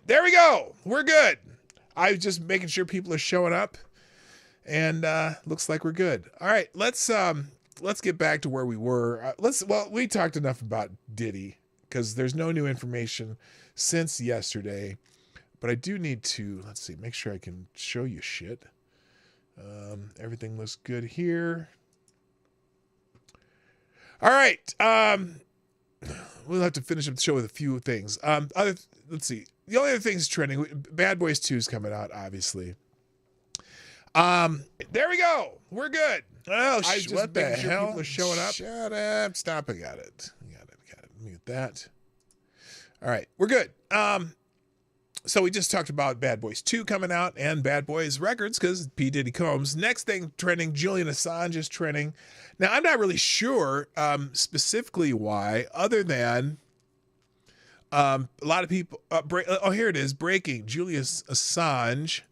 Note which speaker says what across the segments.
Speaker 1: There we go. We're good. I was just making sure people are showing up, and looks like we're good. All right, let's get back to where we were. We talked enough about Diddy because there's no new information since yesterday, but I do need to make sure I can show you shit. Everything looks good here. All right. We'll have to finish up the show with a few things. Let's see. The only other things trending, Bad Boys 2 is coming out, obviously. There we go. We're good.
Speaker 2: Oh, what the hell?
Speaker 1: People are showing up.
Speaker 2: Shut up. Stop. I got it.
Speaker 1: Mute that. All right. We're good. So we just talked about Bad Boys 2 coming out and Bad Boys Records because P. Diddy Combs. Next thing trending, Julian Assange is trending. Now, I'm not really sure specifically why, other than a lot of people... here it is. Breaking. Julian Assange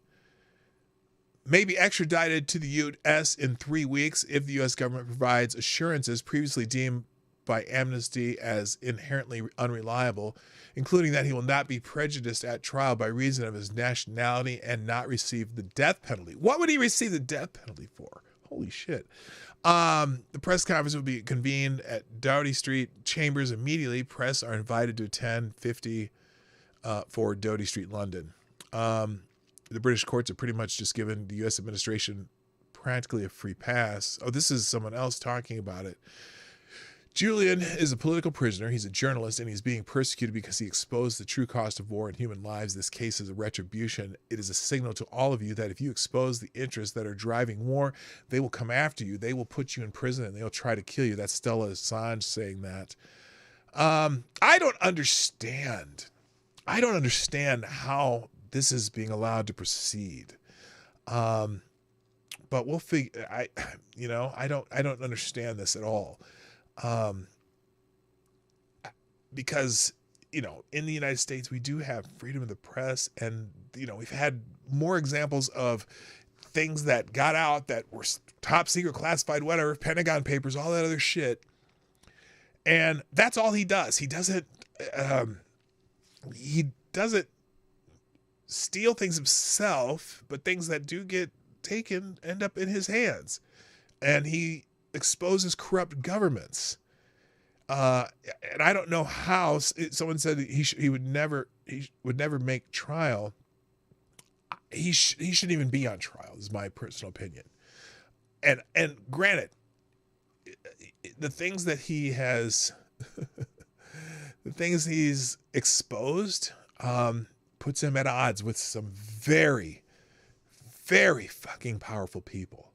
Speaker 1: may be extradited to the U.S. in 3 weeks if the U.S. government provides assurances previously deemed by Amnesty as inherently unreliable, including that he will not be prejudiced at trial by reason of his nationality and not receive the death penalty. What would he receive the death penalty for? Holy shit. The press conference will be convened at Doughty Street Chambers immediately. Press are invited to attend 50 for Doughty Street, London. The British courts have pretty much just given the U.S. administration practically a free pass. Oh, this is someone else talking about it. Julian is a political prisoner. He's a journalist, and he's being persecuted because he exposed the true cost of war and human lives. This case is a retribution. It is a signal to all of you that if you expose the interests that are driving war, they will come after you. They will put you in prison, and they'll try to kill you. That's Stella Assange saying that. I don't understand. I don't understand how this is being allowed to proceed. But we'll figure. I don't understand this at all. Because, in the United States, we do have freedom of the press, and, we've had more examples of things that got out that were top secret, classified, whatever, Pentagon Papers, all that other shit. And that's all he does. He doesn't steal things himself, but things that do get taken end up in his hands. And he exposes corrupt governments. And I don't know how. Someone said that he would never make trial. He shouldn't even be on trial, is my personal opinion. And granted, the things that he has, the things he's exposed, puts him at odds with some very, very fucking powerful people.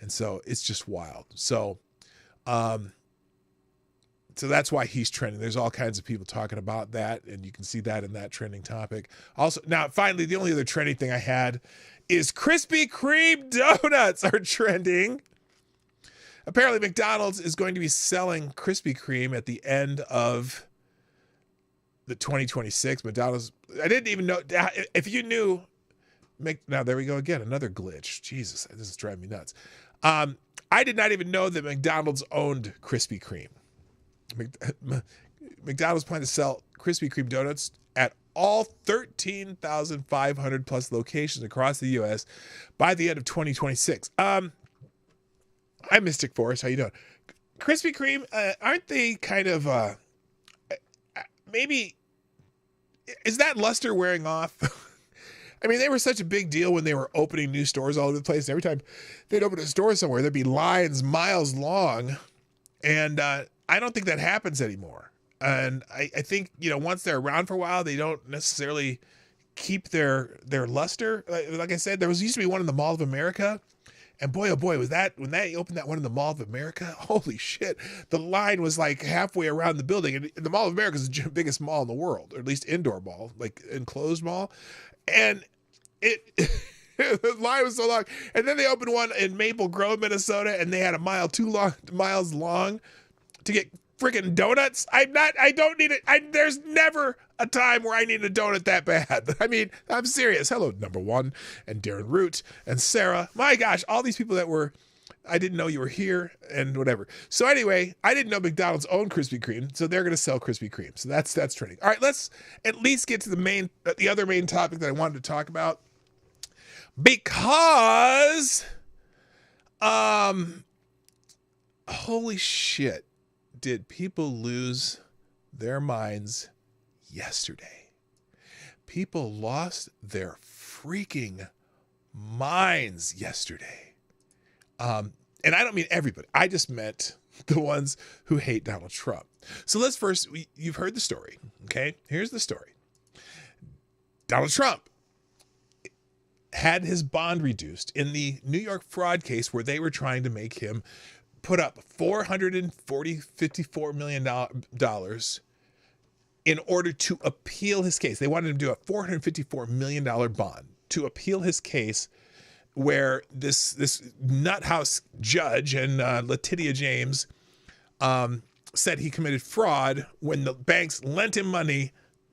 Speaker 1: And so it's just wild. So that's why he's trending. There's all kinds of people talking about that, and you can see that in that trending topic. Also, now, finally, the only other trending thing I had is Krispy Kreme donuts are trending. Apparently, McDonald's is going to be selling Krispy Kreme at the end of the 2026. McDonald's, I didn't even know. If you knew, now there we go again, another glitch. Jesus, this is driving me nuts. I did not even know that McDonald's owned Krispy Kreme. McDonald's plans to sell Krispy Kreme donuts at all 13,500 plus locations across the U.S. by the end of 2026. Hi, Mystic Forest. How you doing? Krispy Kreme, aren't they kind of maybe, is that luster wearing off? I mean, they were such a big deal when they were opening new stores all over the place. Every time they'd open a store somewhere, there'd be lines miles long. And I don't think that happens anymore. And I think, once they're around for a while, they don't necessarily keep their luster. Like I said, used to be one in the Mall of America. And boy, oh boy, was that, when they opened that one in the Mall of America, holy shit. The line was like halfway around the building. And the Mall of America is the biggest mall in the world, or at least indoor mall, like enclosed mall. And the line was so long. And then they opened one in Maple Grove, Minnesota, and they had miles long to get freaking donuts. I don't need it. There's never a time where I need a donut that bad. I mean, I'm serious. Hello, number one, and Darren Root and Sarah. My gosh, all these people that were I didn't know you were here and whatever. So anyway, I didn't know McDonald's owned Krispy Kreme, so they're going to sell Krispy Kreme. So that's trending. All right, let's at least get to the other main topic that I wanted to talk about, because holy shit, did people lose their minds yesterday? People lost their freaking minds yesterday. And I don't mean everybody. I just meant the ones who hate Donald Trump. So let's first, you've heard the story, okay? Here's the story. Donald Trump had his bond reduced in the New York fraud case where they were trying to make him put up $54 million in order to appeal his case. They wanted him to do a $454 million bond to appeal his case, where this nuthouse judge and Letitia James said he committed fraud when the banks lent him money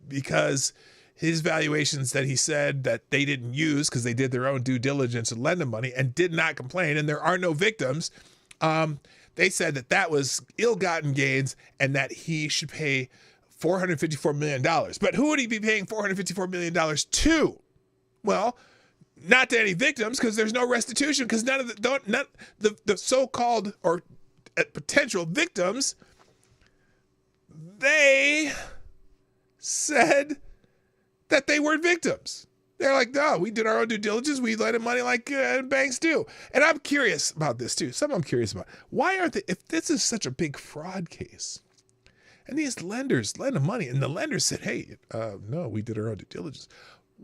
Speaker 1: because his valuations that he said that they didn't use because they did their own due diligence and lend him money and did not complain, and there are no victims. They said that was ill-gotten gains and that he should pay $454 million. But who would he be paying $454 million to? Well, not to any victims, because there's no restitution, because none of the so-called or potential victims, they said that they weren't victims. They're like, no, we did our own due diligence. We lent him money like banks do. And I'm curious about this too. Something I'm curious about. Why aren't they, if this is such a big fraud case, and these lenders lend him money, and the lenders said, hey, no, we did our own due diligence.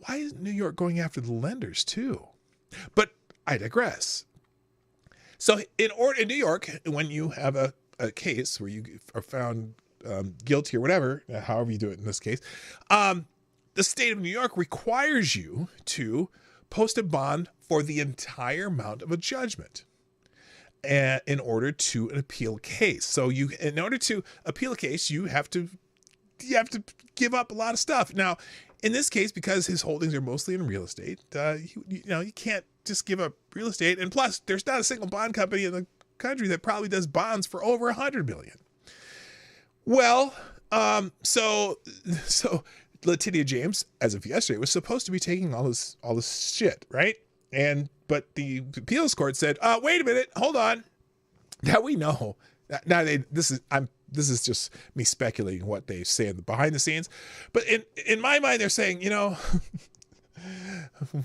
Speaker 1: Why is New York going after the lenders too? But I digress. So in New York, when you have a case where you are found guilty or whatever, however you do it in this case, the state of New York requires you to post a bond for the entire amount of a judgment in order to appeal a case. So in order to appeal a case, you have to give up a lot of stuff. Now, in this case, because his holdings are mostly in real estate, you can't just give up real estate. And plus, there's not a single bond company in the country that probably does bonds for over $100 million. Well, so Letitia James, as of yesterday, was supposed to be taking all this shit, right? But the appeals court said, wait a minute, hold on. Now we know. Now this is just me speculating what they say behind the scenes. But in my mind, they're saying,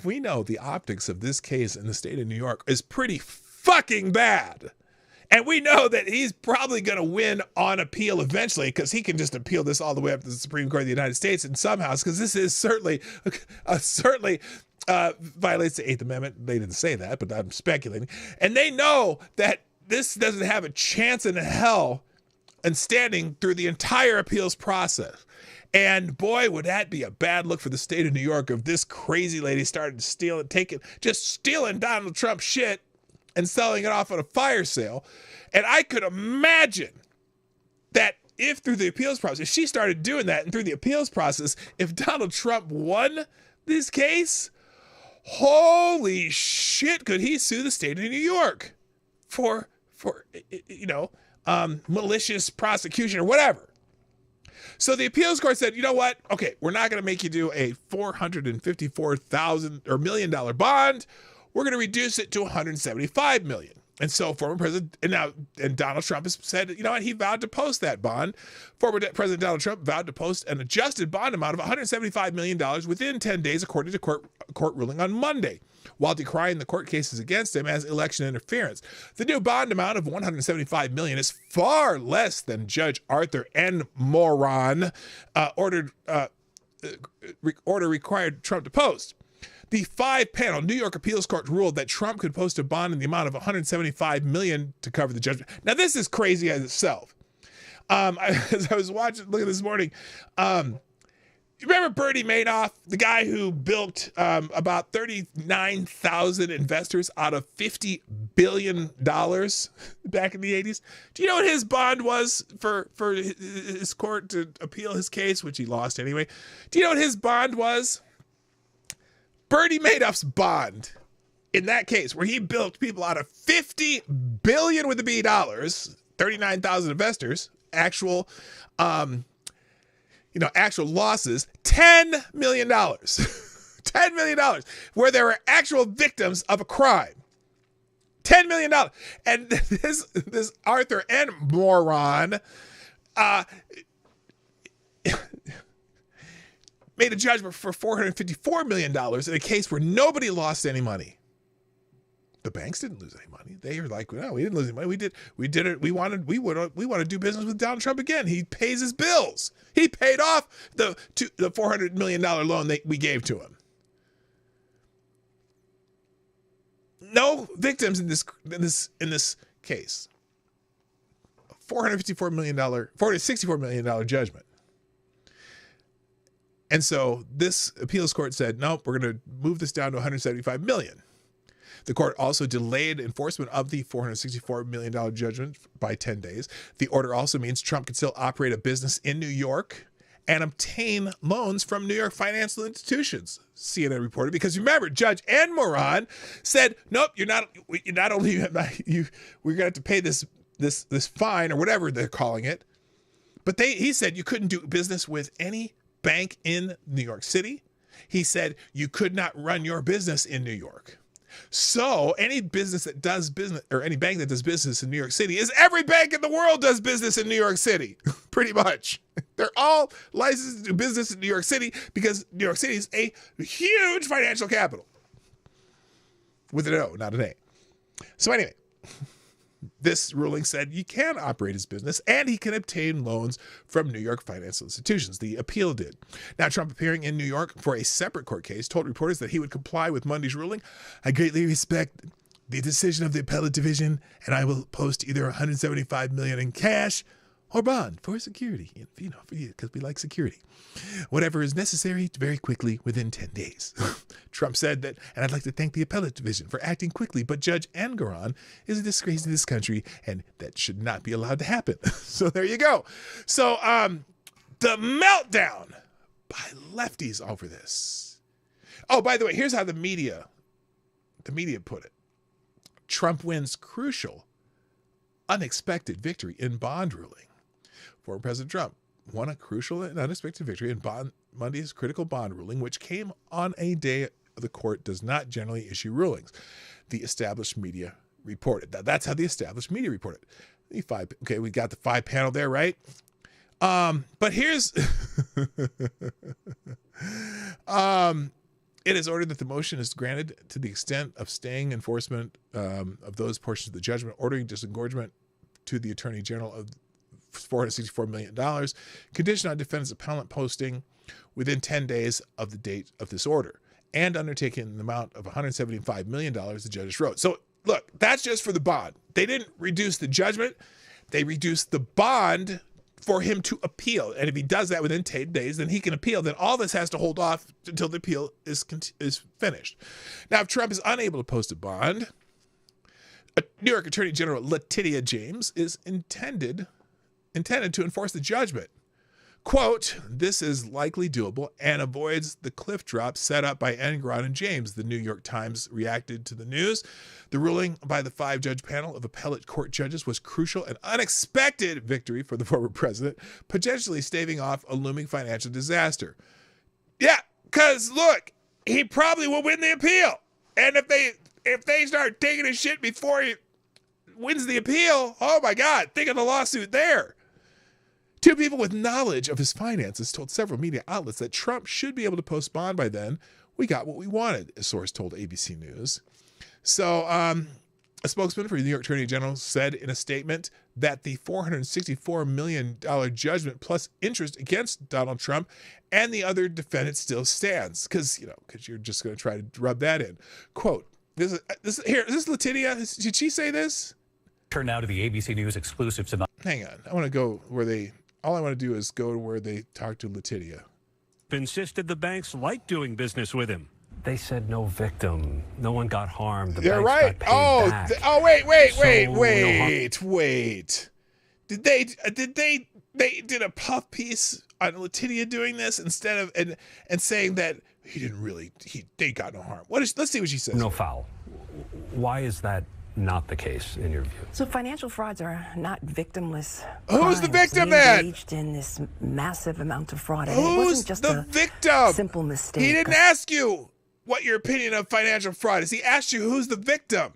Speaker 1: we know the optics of this case in the state of New York is pretty fucking bad. And we know that he's probably going to win on appeal eventually, because he can just appeal this all the way up to the Supreme Court of the United States in some house, because this is certainly violates the Eighth Amendment. They didn't say that, but I'm speculating. And they know that this doesn't have a chance in hell and standing through the entire appeals process. And boy, would that be a bad look for the state of New York if this crazy lady started stealing Donald Trump shit and selling it off on a fire sale. And I could imagine that if through the appeals process, she started doing that, and through the appeals process, if Donald Trump won this case, holy shit, could he sue the state of New York for malicious prosecution or whatever. So the appeals court said, you know what? Okay, we're not going to make you do a $454,000 or $1 million bond. We're going to reduce it to $175 million. And so former President, and Donald Trump has said, you know what? He vowed to post that bond. Former President Donald Trump vowed to post an adjusted bond amount of $175 million within 10 days, according to court ruling on Monday, while decrying the court cases against him as election interference. The new bond amount of $175 million is far less than Judge Arthur N. Moran order required Trump to post. The 5-panel New York appeals court ruled that Trump could post a bond in the amount of $175 million to cover the judgment. Now, this is crazy as itself. As I was looking this morning, you remember Bernie Madoff, the guy who built about 39,000 investors out of $50 billion back in the 80s? Do you know what his bond was for his court to appeal his case, which he lost anyway? Do you know what his bond was? Bernie Madoff's bond in that case, where he bilked people out of $50 billion with the B dollars, 39,000 investors, actual losses, $10 million. $10 million, where there were actual victims of a crime. $10 million. And this Arthur N. moron made a judgment for $454 million in a case where nobody lost any money. The banks didn't lose any money. They were like, no, we didn't lose any money. We did it. We want to do business with Donald Trump again. He pays his bills. He paid off the $400 million loan that we gave to him. No victims in this case. $464 million judgment. And so this appeals court said, nope, we're going to move this down to $175 million. The court also delayed enforcement of the $464 million judgment by 10 days. The order also means Trump can still operate a business in New York and obtain loans from New York financial institutions, CNN reported. Because remember, Judge N. Moran said, nope, we're going to have to pay this fine or whatever they're calling it. But he said you couldn't do business with any bank in New York City. He said you could not run your business in New York. So any business that does business, or any bank that does business in New York City, is every bank in the world does business in New York City, pretty much. They're all licensed to do business in New York City because New York City is a huge financial capital. With an O, not an A. So anyway, this ruling said you can operate his business and he can obtain loans from New York financial institutions. The appeal did. Now, Trump, appearing in New York for a separate court case, told reporters that he would comply with Monday's ruling. I greatly respect the decision of the appellate division, and I will post either $175 million in cash or bond for security, because we like security. Whatever is necessary very quickly within 10 days. Trump said that, and I'd like to thank the appellate division for acting quickly, but Judge Engoron is a disgrace to this country, and that should not be allowed to happen. So there you go. So the meltdown by lefties over this. Oh, by the way, here's how the media put it. Trump wins crucial, unexpected victory in bond ruling. Former President Trump won a crucial and unexpected victory in Monday's critical bond ruling, which came on a day the court does not generally issue rulings. The established media reported. That's how the established media reported. We got the 5 panel there, right? But here's it is ordered that the motion is granted to the extent of staying enforcement of those portions of the judgment, ordering disgorgement to the Attorney General of $464 million, conditioned on defendant's appellant posting within 10 days of the date of this order, and undertaking an amount of $175 million, the judges wrote. So, look, that's just for the bond. They didn't reduce the judgment. They reduced the bond for him to appeal. And if he does that within 10 days, then he can appeal. Then all this has to hold off until the appeal is finished. Now, if Trump is unable to post a bond, New York Attorney General Letitia James is intended to enforce the judgment. Quote, this is likely doable and avoids the cliff drop set up by Engoron and James. The New York Times reacted to the news. The ruling by the 5-judge panel of appellate court judges was crucial and unexpected victory for the former president, potentially staving off a looming financial disaster. Yeah, because look, he probably will win the appeal. And if they start taking his shit before he wins the appeal, oh my God, think of the lawsuit there. 2 people with knowledge of his finances told several media outlets that Trump should be able to post bond by then. We got what we wanted, a source told ABC News. So a spokesman for the New York Attorney General said in a statement that the $464 million judgment plus interest against Donald Trump and the other defendants still stands. Because you're just going to try to rub that in. Quote, is this Letitia? Did she say this?
Speaker 3: Turn now to the ABC News exclusive tonight.
Speaker 1: Hang on. I want to go all I want to do is go to where they talk to Letitia.
Speaker 4: Insisted the banks liked doing business with him.
Speaker 3: They said no victim. No one got harmed. The
Speaker 1: They're
Speaker 3: banks
Speaker 1: right.
Speaker 3: got paid back.
Speaker 1: Wait. Did they did a puff piece on Letitia doing this instead of and saying that they got no harm. Let's see what she says.
Speaker 3: No foul. Why is that not the case in your view?
Speaker 5: So financial frauds are not victimless.
Speaker 1: Who's the
Speaker 5: crimes.
Speaker 1: victim
Speaker 5: They
Speaker 1: then?
Speaker 5: engaged in this massive amount of fraud. And it
Speaker 1: Who's
Speaker 5: wasn't just
Speaker 1: the
Speaker 5: a
Speaker 1: victim?
Speaker 5: simple mistake.
Speaker 1: He didn't ask you what your opinion of financial fraud is. He asked you who's the victim.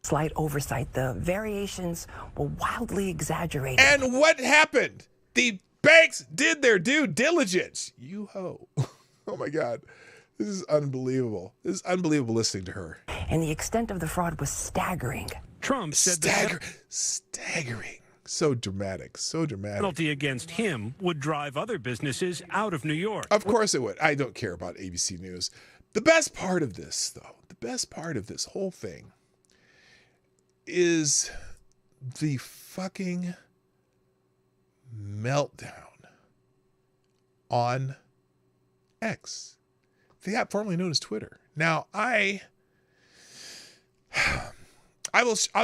Speaker 5: Slight oversight. The variations were wildly exaggerated.
Speaker 1: And what happened? The banks did their due diligence. You ho. Oh my God. This is unbelievable. This is unbelievable listening to her.
Speaker 5: And the extent of the fraud was staggering.
Speaker 4: Trump said the
Speaker 1: Staggering. So dramatic. So dramatic.
Speaker 4: penalty against him would drive other businesses out of New York.
Speaker 1: Of course it would. I don't care about ABC News. The best part of this, though, the best part of this whole thing is the fucking meltdown on X, the app formerly known as Twitter. Now, I'll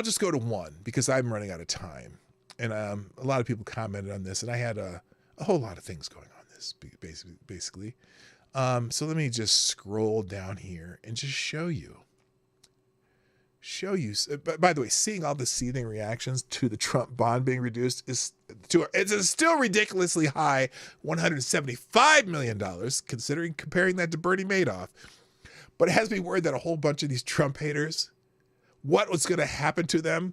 Speaker 1: just go to one because I'm running out of time, and a lot of people commented on this, and I had a whole lot of things going on this basically. So let me just scroll down here and just show you. By the way, seeing all the seething reactions to the Trump bond being reduced it's a still ridiculously high $175 million, considering comparing that to Bernie Madoff. But it has me worried that a whole bunch of these Trump haters, what was going to happen to them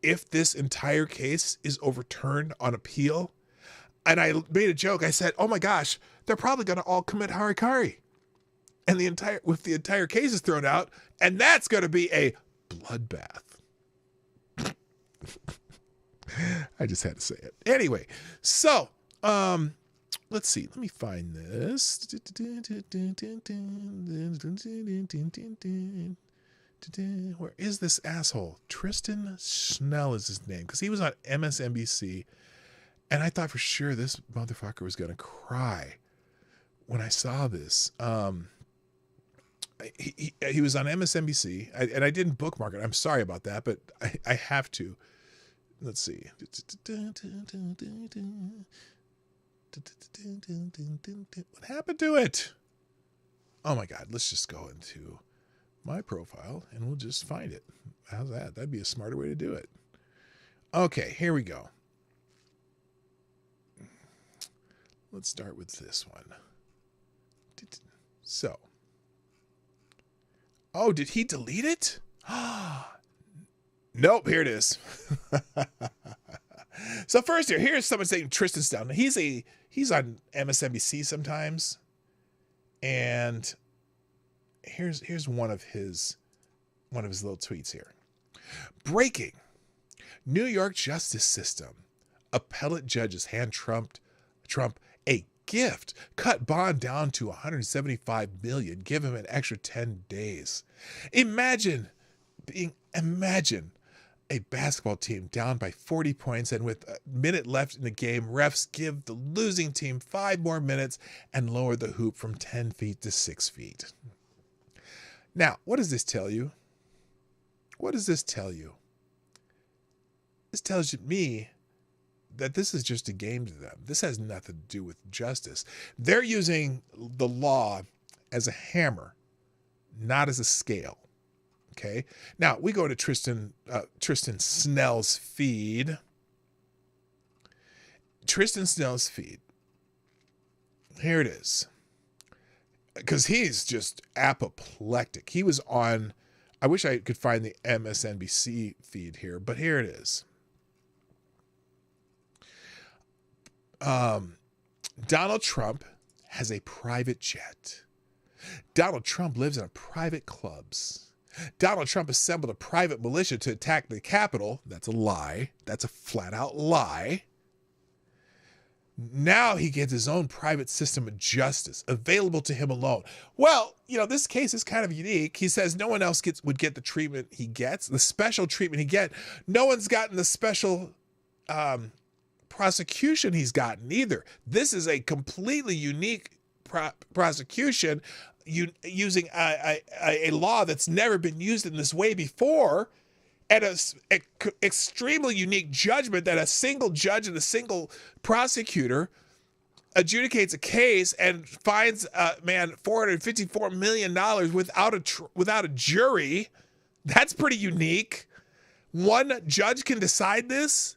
Speaker 1: if this entire case is overturned on appeal? And I made a joke. I said, oh my gosh, they're probably going to all commit harikari. And the entire case is thrown out, and that's going to be a bloodbath. I just had to say it. Anyway, so let's see. Let me find this. Where is this asshole? Tristan Snell is his name, because he was on MSNBC, and I thought for sure this motherfucker was going to cry when I saw this. He was on MSNBC, and I didn't bookmark it. I'm sorry about that, but I have to. Let's see. What happened to it? Oh my God. Let's just go into my profile and we'll just find it. How's that? That'd be a smarter way to do it. Okay, here we go. Let's start with this one. So. Oh, did he delete it? Nope, here it is. So first here's someone saying Tristan Snell. He's on MSNBC sometimes. And here's one of his little tweets here. Breaking. New York justice system. Appellate judges hand Trump a gift. Cut bond down to $175 million. Give him an extra 10 days. Imagine a basketball team down by 40 points, and with a minute left in the game, refs give the losing team 5 more minutes and lower the hoop from 10 feet to 6 feet. Now, what does this tell you? What does this tell you? This tells me that this is just a game to them. This has nothing to do with justice. They're using the law as a hammer, not as a scale. Okay. Now we go to Tristan Snell's feed. Tristan Snell's feed. Here it is. Because he's just apoplectic. He was on, I wish I could find the MSNBC feed here, but here it is. Donald Trump has a private jet. Donald Trump lives in private clubs. Donald Trump assembled a private militia to attack the Capitol. That's a lie. That's a flat out lie. Now he gets his own private system of justice available to him alone. Well, this case is kind of unique. He says no one else would get the treatment he gets, the special treatment he gets. No one's gotten the special prosecution he's gotten either. This is a completely unique prosecution using a law that's never been used in this way before, and an extremely unique judgment that a single judge and a single prosecutor adjudicates a case and finds $454 million without a jury. That's pretty unique. One judge can decide this?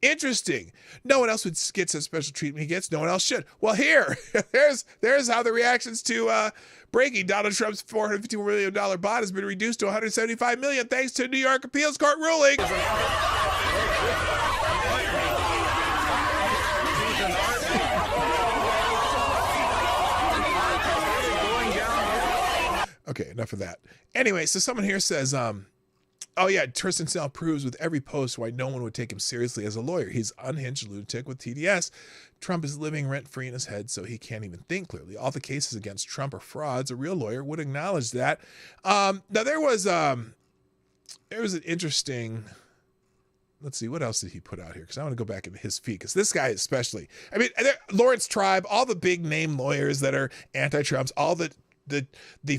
Speaker 1: Interesting. No one else would get such special treatment he gets. No one else should. Well, here, there's how the reactions to breaking Donald Trump's $450 million bond has been reduced to $175 million thanks to New York Appeals Court ruling. Okay, enough of that. Anyway, so someone here says, oh yeah, Tristan Snell proves with every post why no one would take him seriously as a lawyer. He's unhinged lunatic with TDS. Trump is living rent-free in his head, so he can't even think clearly. All the cases against Trump are frauds. A real lawyer would acknowledge that. Now there was an interesting. Let's see, what else did he put out here? Because I want to go back into his feed, because this guy especially. I mean, Lawrence Tribe, all the big name lawyers that are anti-Trumps, all the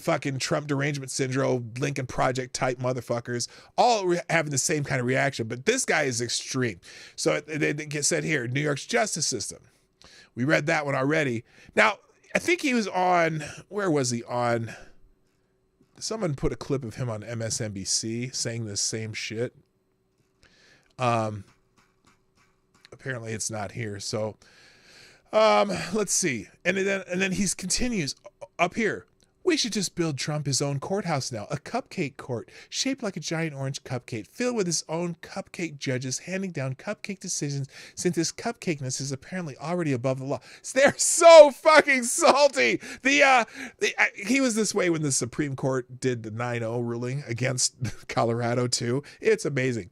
Speaker 1: fucking Trump derangement syndrome, Lincoln Project type motherfuckers, all having the same kind of reaction. But this guy is extreme. So they get said here, New York's justice system. We read that one already. Now, I think he was on, where was he on? Someone put a clip of him on MSNBC saying the same shit. Apparently it's not here. So let's see. And then he continues up here. We should just build Trump his own courthouse now, a cupcake court shaped like a giant orange cupcake, filled with his own cupcake judges handing down cupcake decisions, since his cupcakeness is apparently already above the law. They're so fucking salty. He was this way when the Supreme Court did the 9-0 ruling against Colorado too. It's amazing.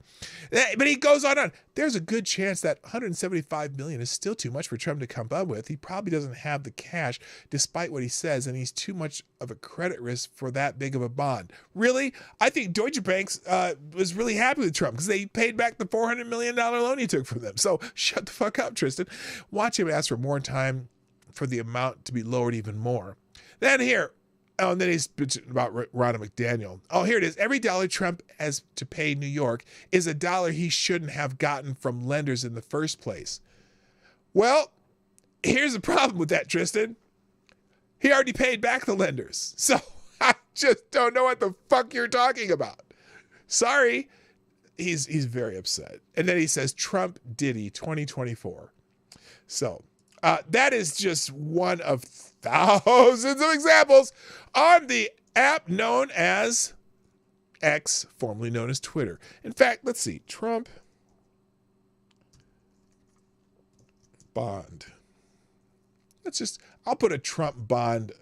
Speaker 1: But he goes on. There's a good chance that $175 million is still too much for Trump to come up with. He probably doesn't have the cash, despite what he says, and he's too much of a credit risk for that big of a bond. Really? I think Deutsche Bank was really happy with Trump because they paid back the $400 million loan he took from them. So shut the fuck up, Tristan. Watch him ask for more time for the amount to be lowered even more. Then here, oh, and then he's about Ronna McDaniel. Oh, here it is. Every dollar Trump has to pay New York is a dollar he shouldn't have gotten from lenders in the first place. Well, here's the problem with that, Tristan. He already paid back the lenders. So I just don't know what the fuck you're talking about. Sorry. He's very upset. And then he says, Trump Diddy 2024. So that is just one of thousands of examples on the app known as X, formerly known as Twitter. In fact, let's see. Trump bond. I'll put a Trump bond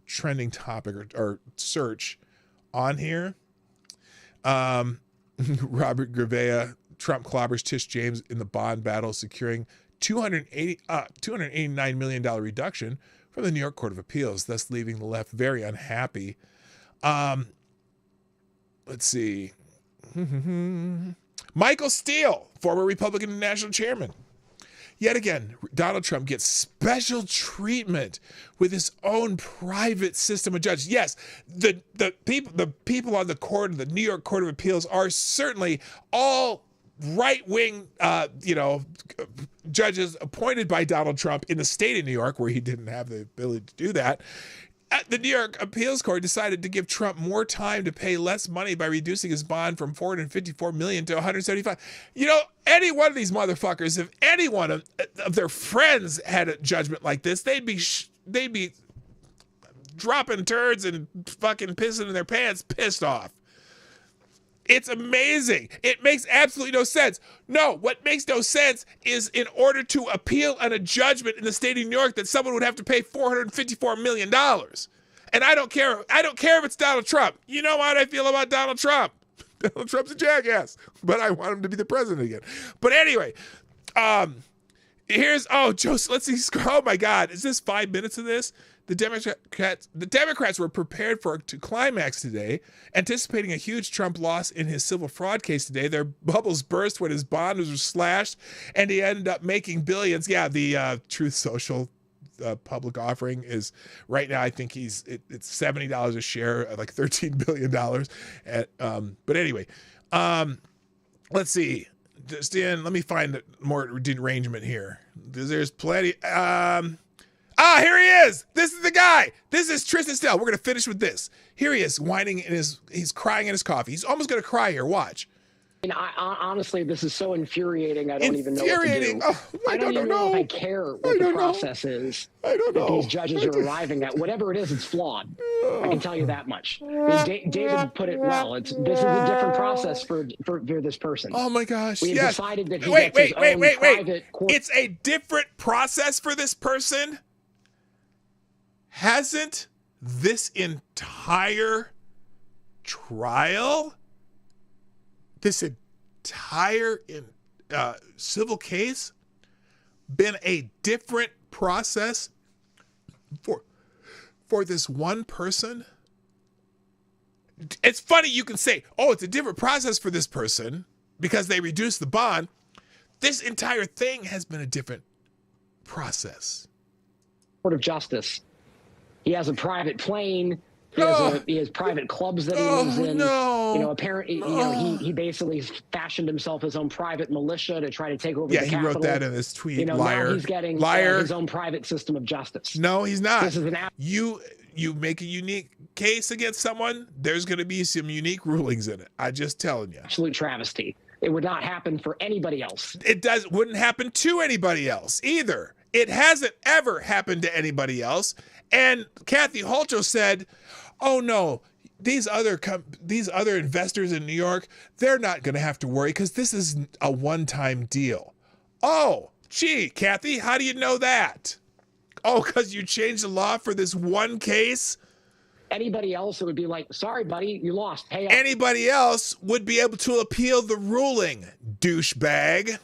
Speaker 1: trending topic or search on here. Robert Gravea, Trump clobbers Tish James in the bond battle, securing $289 million reduction from the New York Court of Appeals, thus leaving the left very unhappy. Let's see. Michael Steele, former Republican national chairman. Yet again, Donald Trump gets special treatment with his own private system of judges. Yes, the people on the court of the New York Court of Appeals are certainly all right-wing, judges appointed by Donald Trump in the state of New York, where he didn't have the ability to do that. The New York Appeals Court decided to give Trump more time to pay less money by reducing his bond from $454 million to $175. Any one of these motherfuckers, if any one of their friends had a judgment like this, they'd be dropping turds and fucking pissing in their pants, pissed off. It's amazing. It makes absolutely no sense. No, what makes no sense is in order to appeal on a judgment in the state of New York that someone would have to pay $454 million. And I don't care. I don't care if it's Donald Trump. You know what I feel about Donald Trump? Donald Trump's a jackass, but I want him to be the president again. But anyway, Joseph, let's see. Oh my God. Is this 5 minutes of this? The Democrats were prepared to climax today, anticipating a huge Trump loss in his civil fraud case today. Their bubbles burst when his bond was slashed, and he ended up making billions. Yeah, the Truth Social public offering is right now. I think it's $70 a share, like $13 billion. But anyway, let's see. Let me find more derangement here. There's plenty. Ah, here he is. This is the guy. This is Tristan Stell. We're going to finish with this. Here he is, whining he's crying in his coffee. He's almost going to cry here. Watch.
Speaker 6: And honestly, this is so infuriating. I don't even know what to do.
Speaker 1: Oh,
Speaker 6: I don't even know if I care what the process is that these judges are arriving at. Whatever it is, it's flawed. I can tell you that much. David put it well. This is a different process for this person.
Speaker 1: Oh my gosh!
Speaker 6: We
Speaker 1: yes.
Speaker 6: decided that he gets his own private court.
Speaker 1: It's a different process for this person. Hasn't this entire trial, this entire civil case, been a different process for this one person? It's funny you can say, oh, it's a different process for this person because they reduced the bond. This entire thing has been a different process.
Speaker 6: Court of Justice. He has a private plane. He has private clubs that he lives in. Apparently, he basically fashioned himself his own private militia to try to take over the Capitol.
Speaker 1: Yeah, he wrote that in his tweet.
Speaker 6: Liar. Now he's getting his own private system of justice.
Speaker 1: No, he's not.
Speaker 6: This is
Speaker 1: you make a unique case against someone, there's going to be some unique rulings in it. I'm just telling you.
Speaker 6: Absolute travesty. It would not happen for anybody else.
Speaker 1: Wouldn't happen to anybody else either. It hasn't ever happened to anybody else. And Kathy Holcho said, "Oh no, these other investors in New York, they're not going to have to worry because this is a one-time deal." Oh, gee, Kathy, how do you know that? Oh, because you changed the law for this one case?
Speaker 6: Anybody else, it would be like, sorry, buddy, you lost. Pay up.
Speaker 1: Anybody else would be able to appeal the ruling, douchebag.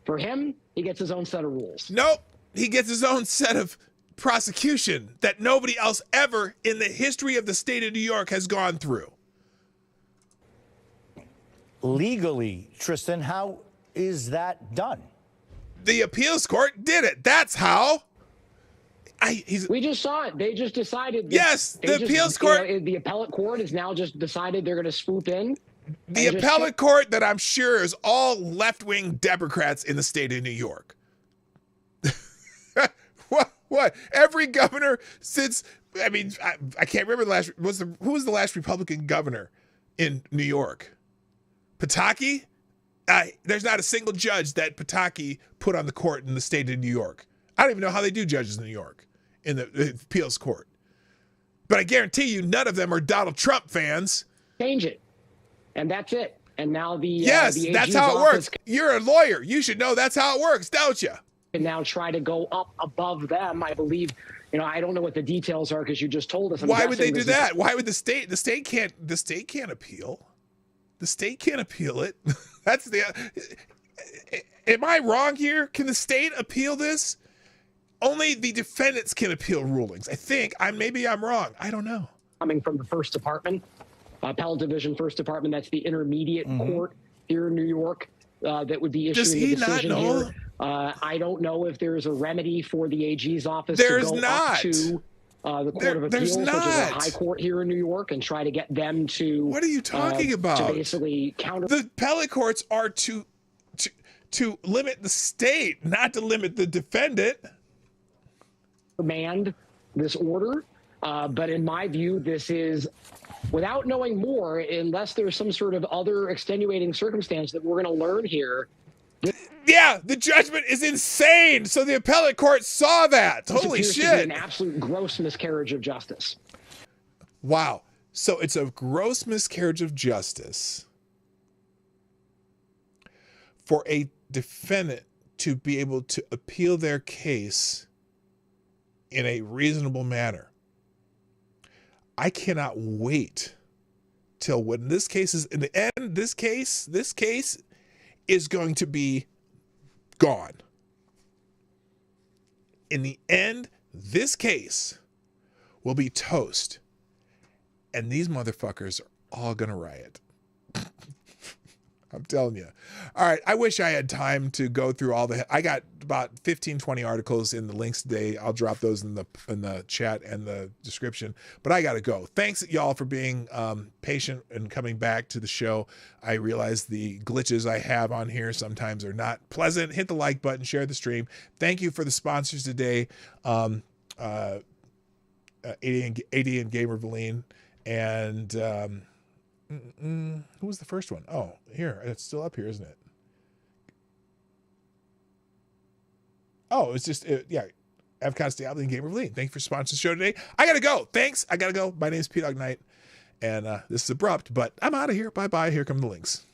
Speaker 6: For him, he gets his own set of rules.
Speaker 1: Nope. He gets his own set of prosecution that nobody else ever in the history of the state of New York has gone through.
Speaker 7: Legally, Tristan, how is that done?
Speaker 1: The appeals court did it. That's how.
Speaker 6: We just saw it. They just decided.
Speaker 1: Yes, the appeals court.
Speaker 6: The appellate court has now just decided they're going to swoop in.
Speaker 1: The appellate court that I'm sure is all left-wing Democrats in the state of New York. What? Every governor since, I mean, I can't remember the last, who was the last Republican governor in New York? Pataki? There's not a single judge that Pataki put on the court in the state of New York. I don't even know how they do judges in New York in the appeals court. But I guarantee you none of them are Donald Trump fans.
Speaker 6: Change it. And that's it. And now the
Speaker 1: the that's how it works. You're a lawyer. You should know that's how it works, don't you?
Speaker 6: And now try to go up above them. I believe, I don't know what the details are because you just told us.
Speaker 1: Why would they do that? Why would the state can't appeal. The state can't appeal it. That's am I wrong here? Can the state appeal this? Only the defendants can appeal rulings. I think. Maybe I'm wrong. I don't know.
Speaker 6: Coming from the First Department, Appellate Division, First Department. That's the intermediate court here in New York that would be issuing the decision here. I don't know if there's a remedy for the AG's office to go up to the Court of Appeals, which is a high court here in New York, and try to get them to.
Speaker 1: What are you talking about?
Speaker 6: To basically counter.
Speaker 1: The appellate courts are to limit the state, not to limit the defendant.
Speaker 6: Demand this order, but in my view, this is. Without knowing more, unless there's some sort of other extenuating circumstance that we're going to learn here.
Speaker 1: Yeah, the judgment is insane. So the appellate court saw that. Holy shit.
Speaker 6: To be an absolute gross miscarriage of justice.
Speaker 1: Wow. So it's a gross miscarriage of justice for a defendant to be able to appeal their case in a reasonable manner. I cannot wait till when this case is in the end, this case is going to be gone. In the end, this case will be toast. And these motherfuckers are all going to riot. I'm telling you. All right. I wish I had time to go through all I got about 15, 20 articles in the links today. I'll drop those in the chat and the description, but I got to go. Thanks y'all for being patient and coming back to the show. I realize the glitches I have on here sometimes are not pleasant. Hit the like button, share the stream. Thank you for the sponsors today. 80 and Gamer Valine and, who was the first one? Oh, here. It's still up here, isn't it? Oh, it's just, Avcast Diablo and Gamer Valine. Thank you for sponsoring the show today. I got to go. Thanks. I got to go. My name is P-Dog Knight, and this is abrupt, but I'm out of here. Bye-bye. Here come the links.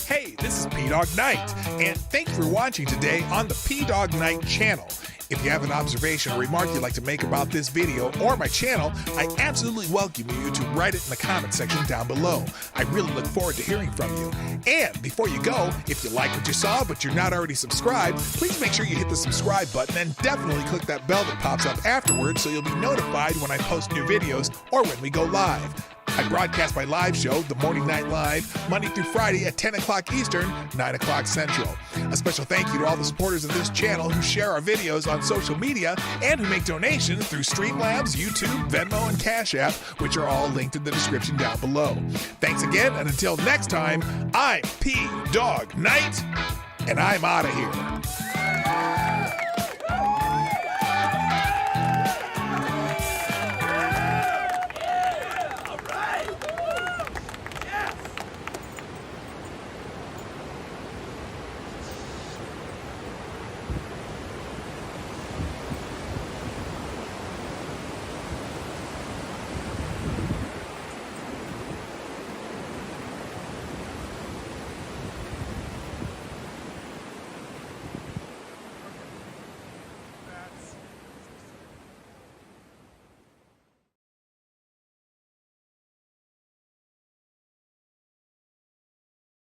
Speaker 1: Hey, this is P-Dog Knight, and thank you for watching today on the P-Dog Knight channel. If you have an observation or remark you'd like to make about this video or my channel, I absolutely welcome you to write it in the comment section down below. I really look forward to hearing from you. And before you go, if you like what you saw but you're not already subscribed, please make sure you hit the subscribe button and definitely click that bell that pops up afterwards so you'll be notified when I post new videos or when we go live. I broadcast my live show, The Morning Night Live, Monday through Friday at 10 o'clock Eastern, 9 o'clock Central. A special thank you to all the supporters of this channel who share our videos on social media and who make donations through Streamlabs, YouTube, Venmo, and Cash App, which are all linked in the description down below. Thanks again, and until next time, I'm P-Dog Knight, and I'm out of here.